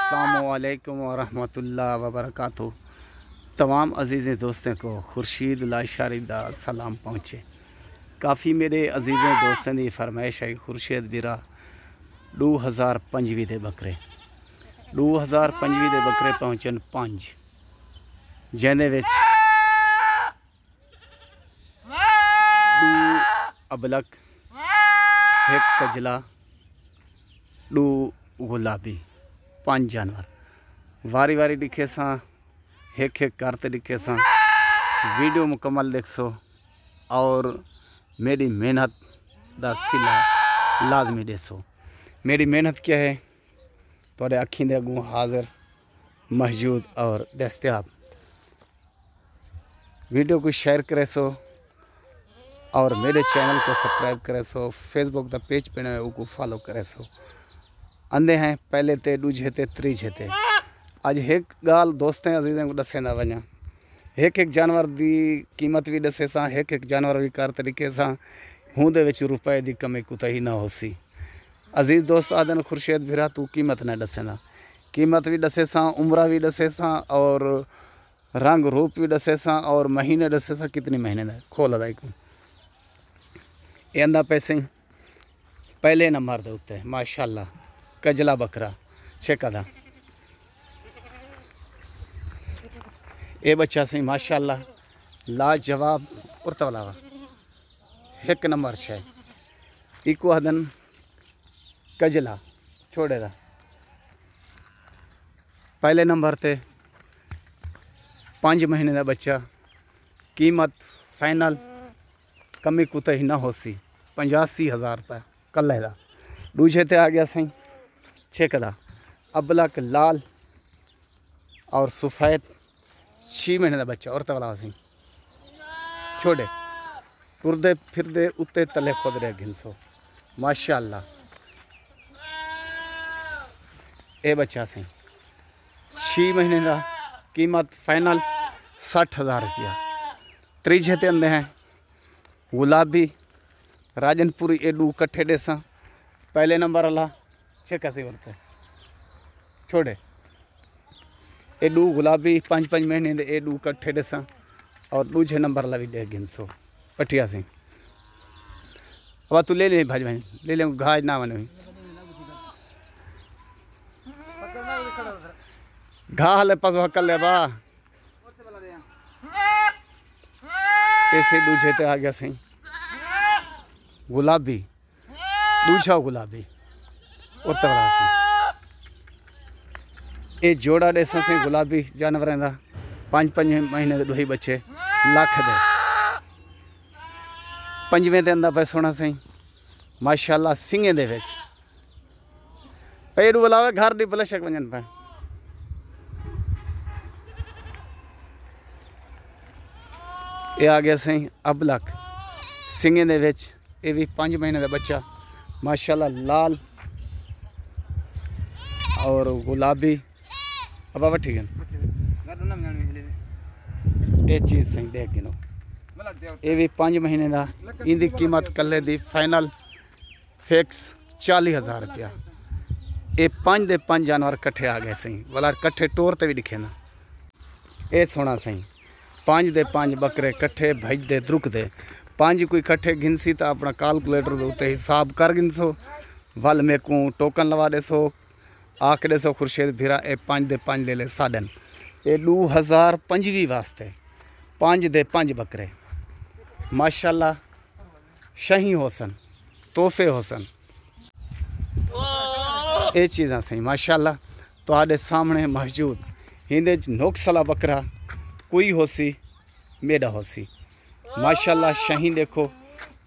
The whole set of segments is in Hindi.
अस्सलामुअलैकुम वरहमतुल्लाह वबरकातुहू। तमाम अजीज़ दोस्तों को खुर्शीद लाशारी दा सलाम पहुँचे। काफ़ी मेरे अजीज़ दोस्तों की फरमाइश है खुर्शीद बिरा 2025 दे बकरे 2025 दे बकरे पहुँचन 5 जिंदे विच 2 अबलक 1 कजला 2 गुलाबी 5 जानवर वारी वारी दिखे सा एक करते दिखे सा। वीडियो मुकम्मल देखसो और मेरी मेहनत दा सिला लाजमी देसो। मेरी मेहनत क्या है थोड़े अखी दे अगू हाजिर मौजूद और दस्तियाब। वीडियो को शेयर करे सो और मेरे चैनल को सब्सक्राइब करे सो। फेसबुक दा पेज पे को फॉलो करे सो। अंधे हैं पहले ते दूजे ते त्रीजे ते। अज एक गाल दोस्तें अजीज़ें को दसेंदा वञा। एक जानवर की कीमत भी दसे सा एक जानवर विकार तरीके से हूंदे विच रुपए की कमी कुताही ना होसी। अजीज़ दोस्त आदन खुर्शीद भिरा तू कीमत न दसेंदा। कीमत भी दसे सा, उम्र भी दसे सा और रंग रूप भी दसे सा और महीने दसे सा कितनी महीने दा खोल अदाई को एंदा पैसे पहले नंबर दे उत्ते माशाल्लाह कजला बकरा छेकदा ए बच्चा सही माशाल्लाह लाजवाब उर्तवलावा 1 नंबर छे इको हदन कजला छोड़े दा पहले नंबर ते 5 महीने का बच्चा कीमत फाइनल कमी कुतही ना होसी 85,000 रुपये कल्ले दा। दूजे ते आ गया सही छेकदा अबलक लाल और सफ़ेद 6 महीने का बच्चा और तवला सही छोड़े टुरदे फिरदे उत्ते तले खुद रहे घिनसो माशाल्लाह। ए बच्चा सही 6 महीने का कीमत फाइनल 60,000 रुपया। त्रीजे ते अंदे हैं गुलाबी राजनपुरी एडू कट्ठे देसा पहले नंबर वाला छेका से वर्त छोड़े एडू गुलाबी 5 महीने दे एडू कट्ठे देसा और दूजे नंबर वाला भी दे गिनसो पटिया से। अब तू ले ले भाज भाई ले ले घाज ना बने घा हले पास हकल ले बा ऐसे दूजे ते आ गया सही गुलाबी दूजा गुलाबी और तबला से ये जोड़ा देसा से गुलाबी जानवर का 5 महीने के 2 बच्चे लख दे 5वें दिन का सोना सही माशाल्लाह सिंगे दे विच पेड़ू बुलावे घर दी बलशक वजन पे ये आ गया सही अबलक सिंगे दे विच ये भी 5 महीने का बच्चा माशाल्लाह लाल और गुलाबी अब आवा ठीक है ये चीज़ सही देख गिनो ये भी 5 महीने का इनकी कीमत कल्ले दी फाइनल फिक्स 40,000 रुपया। ये 5 दे 5 जानवर कट्ठे आ गए सही वाला कट्ठे टोर ते भी दिखे ना ये सोना सही 5 दे 5 बकरे कट्ठे भज दे द्रुक दे 5 कोई कट्ठे गिनसी तो अपना कैलकुलेटर के उत्ते हिसाब कर गिनसो वल में को टोकन लवा देसो आख देसो खुर्शीद भिरा ए 5 दे 5 ले ले साडन ये 2025 वास्ते 5 दे 5 बकरे माशाल्लाह शाही होसन तोहफे होसन ये चीज़ा सही माशाल्लाह तो सामने मौजूद हिंदे नोक्सला बकरा कोई होसी मेडा होसी माशाल्लाह शाही देखो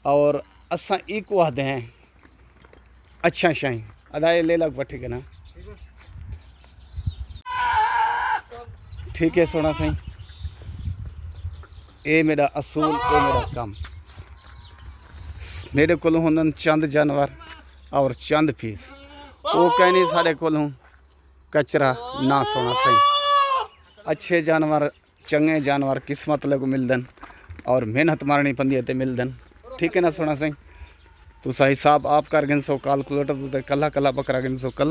और असा इको आदे हैं अच्छा शाही अदाए ले लग पट्टी के ना ठीक है सोना सही ये मेरा असूल ये मेरा काम मेरे को होंदन चंद जानवर और चंद फीस वो कहनी साढ़े को कचरा ना सोना सही अच्छे जानवर चंगे जानवर किस्मत को मिलदन और मेहनत मारनी पी है मिलदन ठीक है ना सोना सही तुसा हिसाब आप कर गिनसो कैलकुलेटर कला कला बकरा गिनसो कला